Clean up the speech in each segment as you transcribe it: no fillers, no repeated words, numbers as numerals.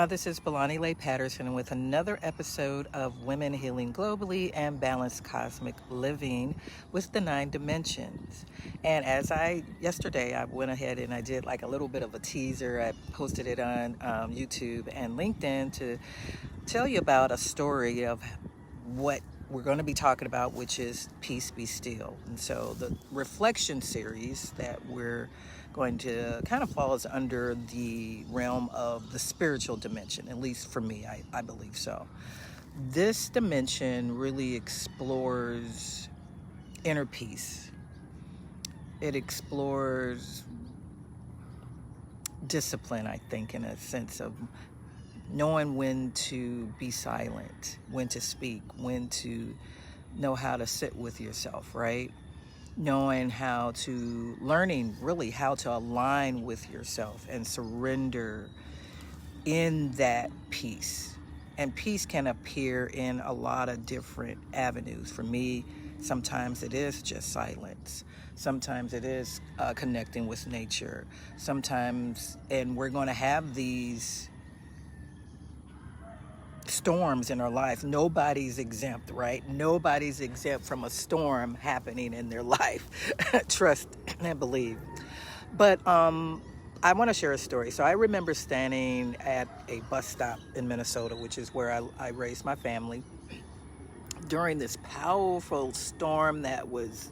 This is Belani Lay Patterson with another episode of Women Healing Globally and Balanced Cosmic Living with the Nine Dimensions. And yesterday, I went ahead and I did like a little bit of a teaser. I posted it on YouTube and LinkedIn to tell you about a story of what we're going to be talking about, which is Peace Be Still. And so the reflection series that we're going to kind of falls under the realm of the spiritual dimension, at least for me, I believe so. This dimension really explores inner peace. It explores discipline, I think, in a sense of knowing when to be silent, when to speak, when to know how to sit with yourself, right? Learning really how to align with yourself and surrender in that peace. And peace can appear in a lot of different avenues. For me, sometimes it is just silence. Sometimes it is connecting with nature. And we're going to have these storms in our life. Nobody's exempt, right? Nobody's exempt from a storm happening in their life. Trust and believe. But I want to share a story. So I remember standing at a bus stop in Minnesota, which is where I raised my family, during this powerful storm that was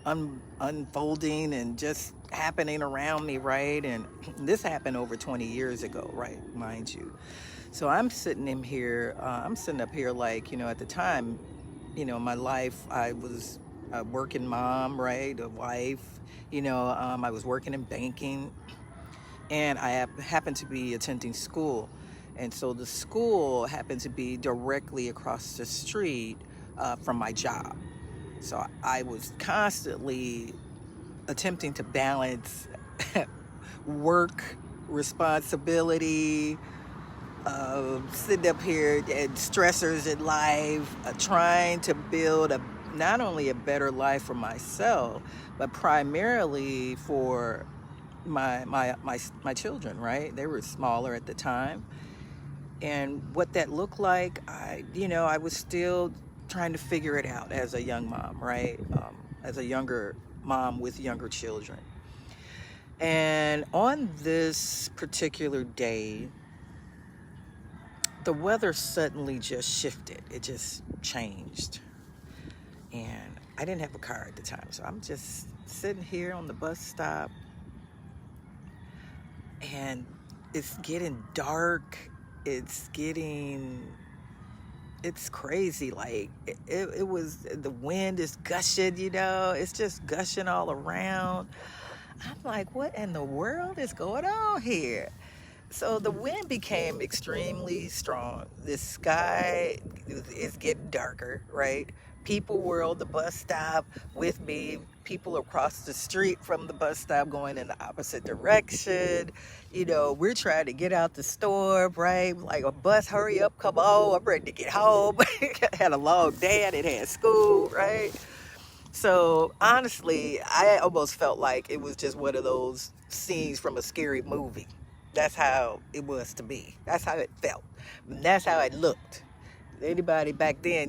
unfolding and just happening around me, right? And this happened over 20 years ago, right? Mind you. So I'm sitting up here like, at the time, my life, I was a working mom, right? A wife, I was working in banking, and I happened to be attending school. And so the school happened to be directly across the street from my job. So I was constantly attempting to balance work, responsibility, sitting up here and stressors in life, trying to build not only a better life for myself, but primarily for my children, right? They were smaller at the time. And what that looked like, I was still trying to figure it out as a young mom, right? As a younger mom with younger children. And on this particular day, the weather suddenly just shifted. It just changed. And I didn't have a car at the time. So I'm just sitting here on the bus stop. And it's getting dark. It's crazy. Like it was, the wind is gushing, it's just gushing all around. I'm like, what in the world is going on here? So the wind became extremely strong. The sky is getting darker, right? People were on the bus stop with me. People across the street from the bus stop going in the opposite direction. We're trying to get out the store, right? Like, a bus, hurry up, come on, I'm ready to get home. I had a long day, I didn't have school, right? So honestly, I almost felt like it was just one of those scenes from a scary movie. That's how it was to me. That's how it felt. That's how it looked. Anybody back then,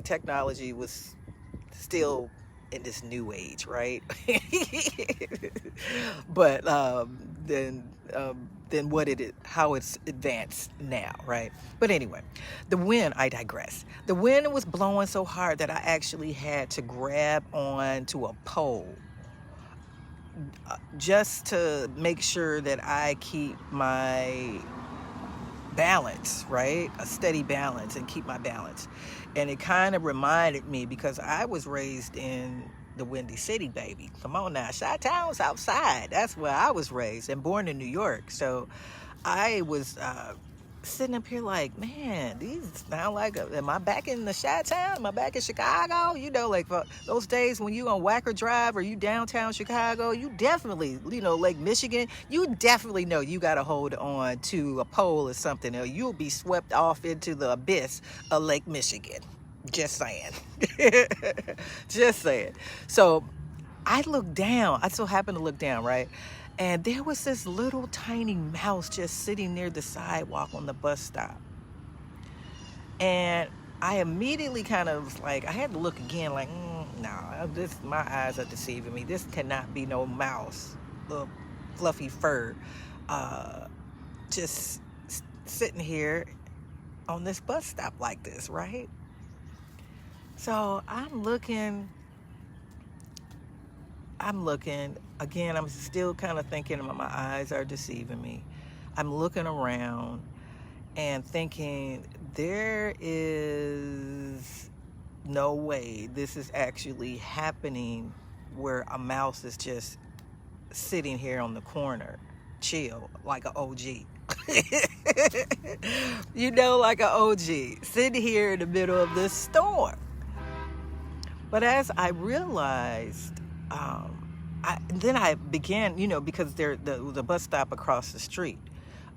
technology was still in this new age, right? But then how it's advanced now, right? But anyway, I digress. The wind was blowing so hard that I actually had to grab onto a pole just to make sure that I keep my balance, right? A steady balance, and keep my balance. And it kind of reminded me, because I was raised in the Windy City, baby. Come on now, Chi-Town's outside. That's where I was raised and born in New York. So I was sitting up here like, man, these sound like, am I back in the Chi-Town? Am I back in Chicago? Like those days when you on Wacker Drive or you downtown Chicago, you definitely, Lake Michigan, you definitely know you got to hold on to a pole or something, or you'll be swept off into the abyss of Lake Michigan. Just saying. Just saying. So I so happened to look down, right? And there was this little tiny mouse just sitting near the sidewalk on the bus stop. And I immediately kind of was like, I had to look again, like, no, my eyes are deceiving me. This cannot be no mouse, little fluffy fur, just sitting here on this bus stop like this, right? So I'm looking again. I'm still kind of thinking my eyes are deceiving me. I'm looking around and thinking there is no way this is actually happening, where a mouse is just sitting here on the corner, chill, like an OG. Like an OG, sitting here in the middle of this storm. But as I realized, then I began, because the bus stop across the street.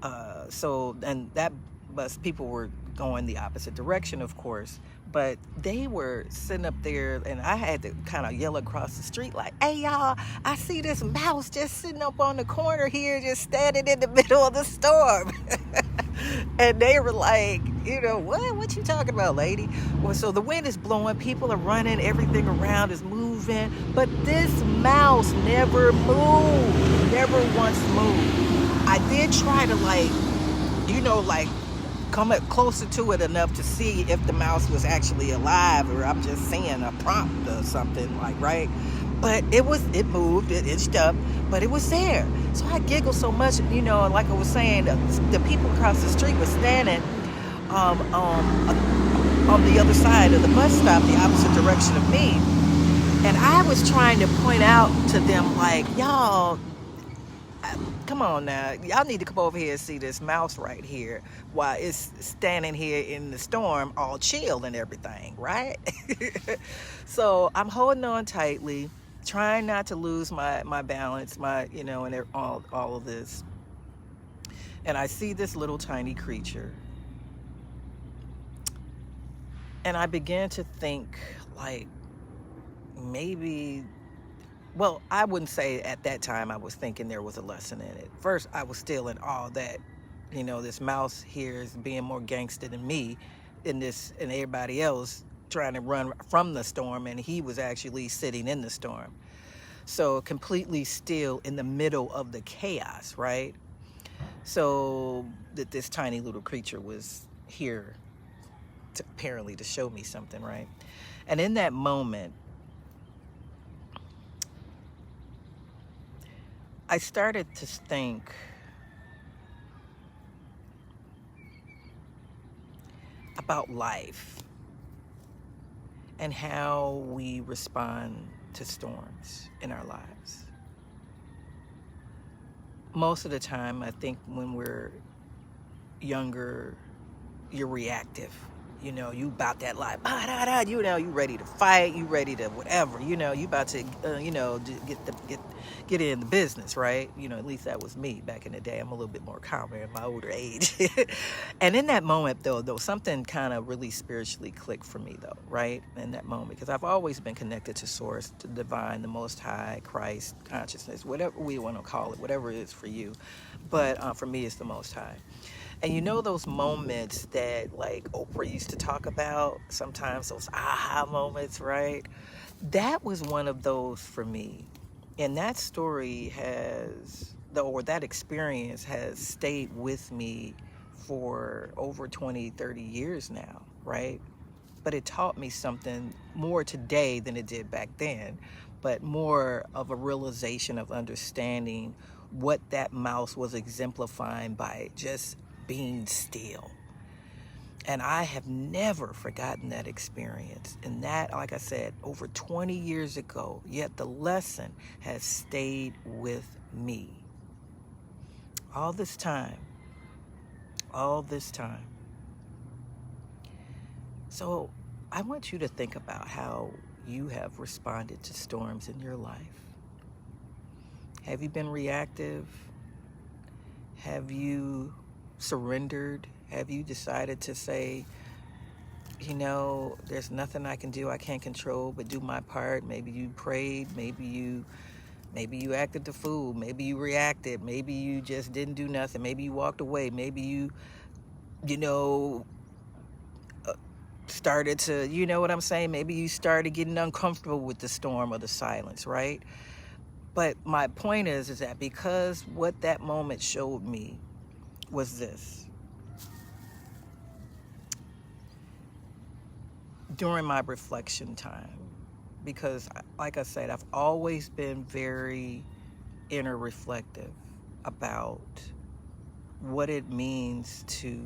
And that bus, people were going the opposite direction, of course, but they were sitting up there, and I had to kind of yell across the street like, hey, y'all, I see this mouse just sitting up on the corner here, just standing in the middle of the storm. And they were like, what you talking about, lady? Well, so the wind is blowing, people are running, everything around is moving, but this mouse never moved, never once moved. I did try to come up closer to it enough to see if the mouse was actually alive, or I'm just saying a prompt or something, right? But it moved, it inched up, but it was there. So I giggled so much, like I was saying, the people across the street were standing on the other side of the bus stop, the opposite direction of me. And I was trying to point out to them, like, y'all, come on now, y'all need to come over here and see this mouse right here while it's standing here in the storm all chill and everything, right? So I'm holding on tightly, trying not to lose my balance, and all of this. And I see this little tiny creature, and I began to think, like, maybe, well, I wouldn't say at that time I was thinking there was a lesson in it. First, I was still in awe that, this mouse here is being more gangster than me and everybody else trying to run from the storm, and he was actually sitting in the storm. So completely still in the middle of the chaos, right? So that this tiny little creature was here apparently to show me something, right? And in that moment, I started to think about life and how we respond to storms in our lives. Most of the time, I think when we're younger, you're reactive. You about that life, you ready to fight, you ready to whatever, you about to, get in the business, right? At least that was me back in the day. I'm a little bit more calmer in my older age. And in that moment, though, something kind of really spiritually clicked for me, though, right? In that moment, because I've always been connected to Source, to Divine, the Most High, Christ, consciousness, whatever we want to call it, whatever it is for you. But for me, it's the Most High. And those moments that, like, Oprah used to talk about, sometimes those aha moments, right? That was one of those for me. And that story that experience has stayed with me for over 20, 30 years now, right? But it taught me something more today than it did back then, but more of a realization of understanding what that mouse was exemplifying by just being still. And I have never forgotten that experience. And that, like I said, over 20 years ago, yet the lesson has stayed with me. All this time. So I want you to think about how you have responded to storms in your life. Have you been reactive? Have you surrendered? Have you decided to say, there's nothing I can do, I can't control, but do my part? Maybe you prayed, maybe you Maybe you acted the fool. Maybe you reacted. Maybe you just didn't do nothing. Maybe you walked away. Maybe you know, started to, you know what I'm saying? Maybe you started getting uncomfortable with the storm or the silence, right? But my point is that because what that moment showed me was this. During my reflection time, because like I said, I've always been very inner reflective about what it means to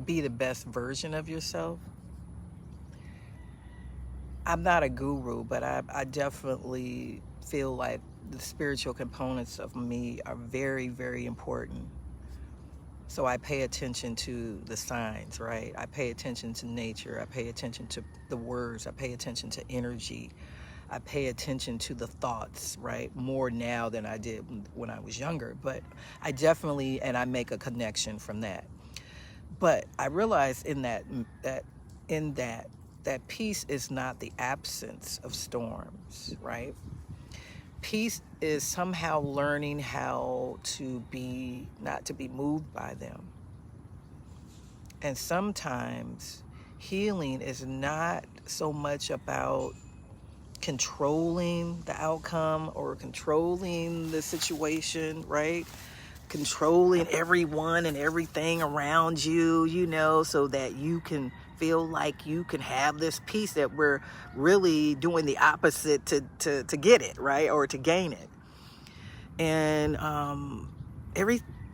be the best version of yourself. I'm not a guru, but I definitely feel like the spiritual components of me are very, very important. So I pay attention to the signs, right? I pay attention to nature. I pay attention to the words. I pay attention to energy. I pay attention to the thoughts, right? More now than I did when I was younger. But I definitely, and I make a connection from that. But I realize in that peace is not the absence of storms, right? Peace is somehow learning how to be, not to be moved by them. And sometimes healing is not so much about controlling the outcome or controlling the situation, right? Controlling everyone and everything around you, you know, so that you can feel like you can have this peace, that we're really doing the opposite to get it, right? Or to gain it. And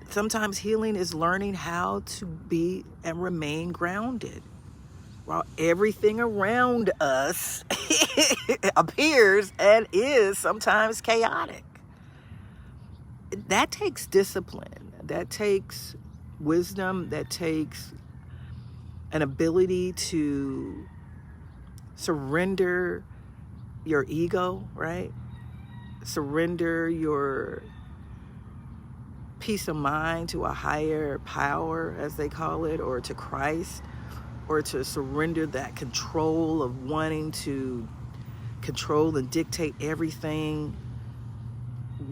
sometimes healing is learning how to be and remain grounded while everything around us appears and is sometimes chaotic. That takes discipline. That takes wisdom. That takes an ability to surrender your ego, right? Surrender your peace of mind to a higher power, as they call it, or to Christ, or to surrender that control of wanting to control and dictate everything,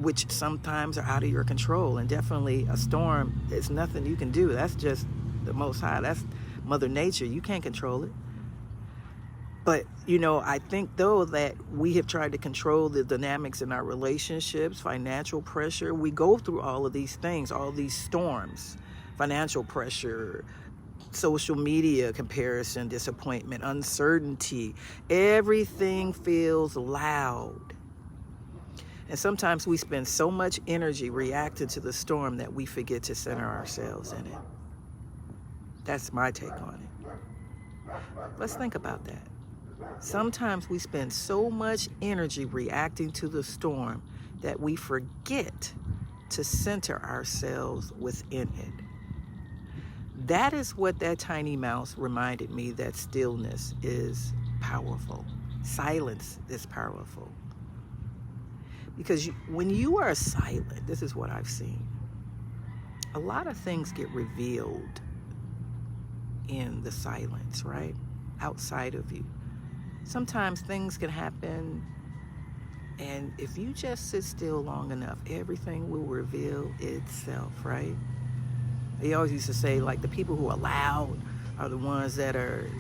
which sometimes are out of your control. And definitely a storm, there's nothing you can do. That's just the Most High. That's Mother Nature. You can't control it. But, you know, I think, though, that we have tried to control the dynamics in our relationships, financial pressure. We go through all of these things, all these storms, financial pressure, social media comparison, disappointment, uncertainty. Everything feels loud. And sometimes we spend so much energy reacting to the storm that we forget to center ourselves in it. That's my take on it. Let's think about that. Sometimes we spend so much energy reacting to the storm that we forget to center ourselves within it. That is what that tiny mouse reminded me, that stillness is powerful. Silence is powerful. Because when you are silent, this is what I've seen, a lot of things get revealed in the silence, right? Outside of you. Sometimes things can happen, and if you just sit still long enough, everything will reveal itself, right? They always used to say, like, the people who are loud are the ones that are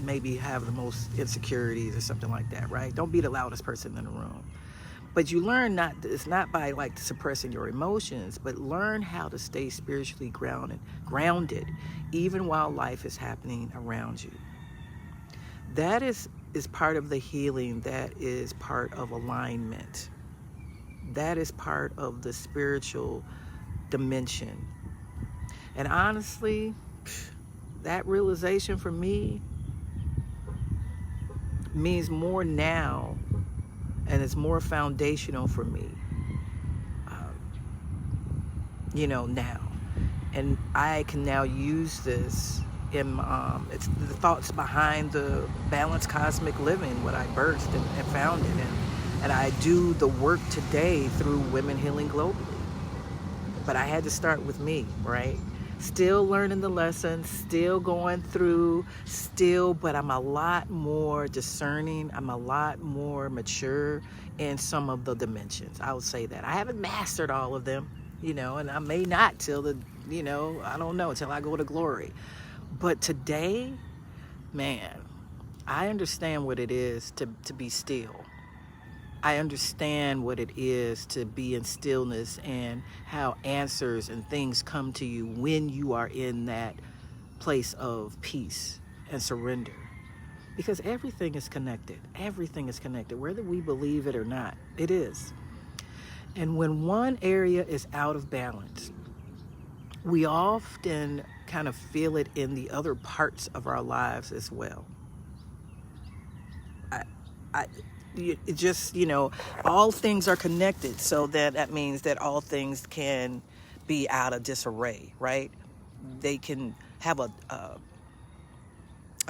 maybe have the most insecurities or something like that, right? Don't be the loudest person in the room. But you learn it's not by like suppressing your emotions, but learn how to stay spiritually grounded, even while life is happening around you. That is part of the healing. That is part of alignment. That is part of the spiritual dimension. And honestly, that realization for me means more now, and it's more foundational for me, now. And I can now use this in, it's the thoughts behind the balanced cosmic living, what I birthed and founded. And I do the work today through Women Healing Globally. But I had to start with me, right? Still learning the lessons, still going through, but I'm a lot more discerning. I'm a lot more mature in some of the dimensions. I would say that. I haven't mastered all of them, and I may not till I don't know, till I go to glory. But today, man, I understand what it is to be still. I understand what it is to be in stillness and how answers and things come to you when you are in that place of peace and surrender. Because everything is connected. Everything is connected, whether we believe it or not. It is. And when one area is out of balance, we often kind of feel it in the other parts of our lives as well. It just, all things are connected. So that means that all things can be out of disarray, right? They can have a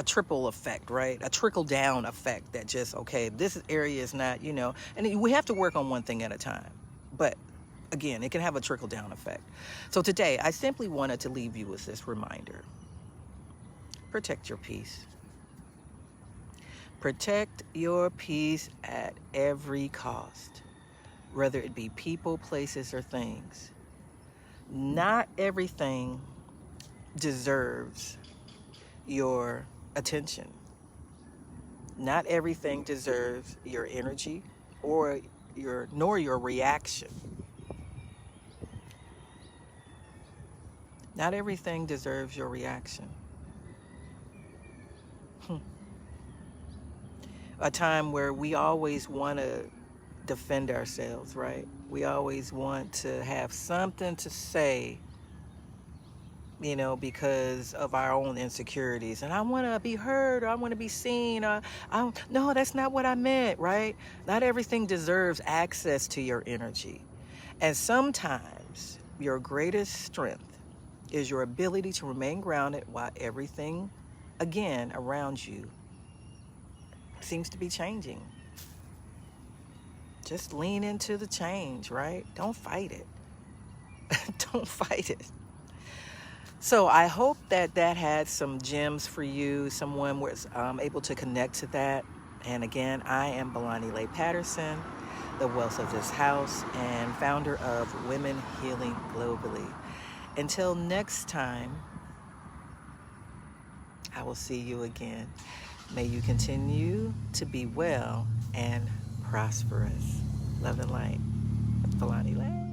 triple effect, right? A trickle down effect that just, okay, this area is not, and we have to work on one thing at a time. But again, it can have a trickle down effect. So today, I simply wanted to leave you with this reminder. Protect your peace. Protect your peace at every cost, whether it be people, places, or things. Not everything deserves your attention. Not everything deserves your energy or nor your reaction. Not everything deserves your reaction. A time where we always want to defend ourselves, right? We always want to have something to say, because of our own insecurities. And I want to be heard, or I want to be seen. No, that's not what I meant, right? Not everything deserves access to your energy. And sometimes your greatest strength is your ability to remain grounded while everything, again, around you seems to be changing. Just lean into the change, right? Don't fight it. Don't fight it. So I hope that had some gems for you. Someone was able to connect to that. And again, I am Belani Lay Patterson, the wealth of this house and founder of Women Healing Globally. Until next time, I will see you again. May you continue to be well and prosperous. Love and light. Belani Lay.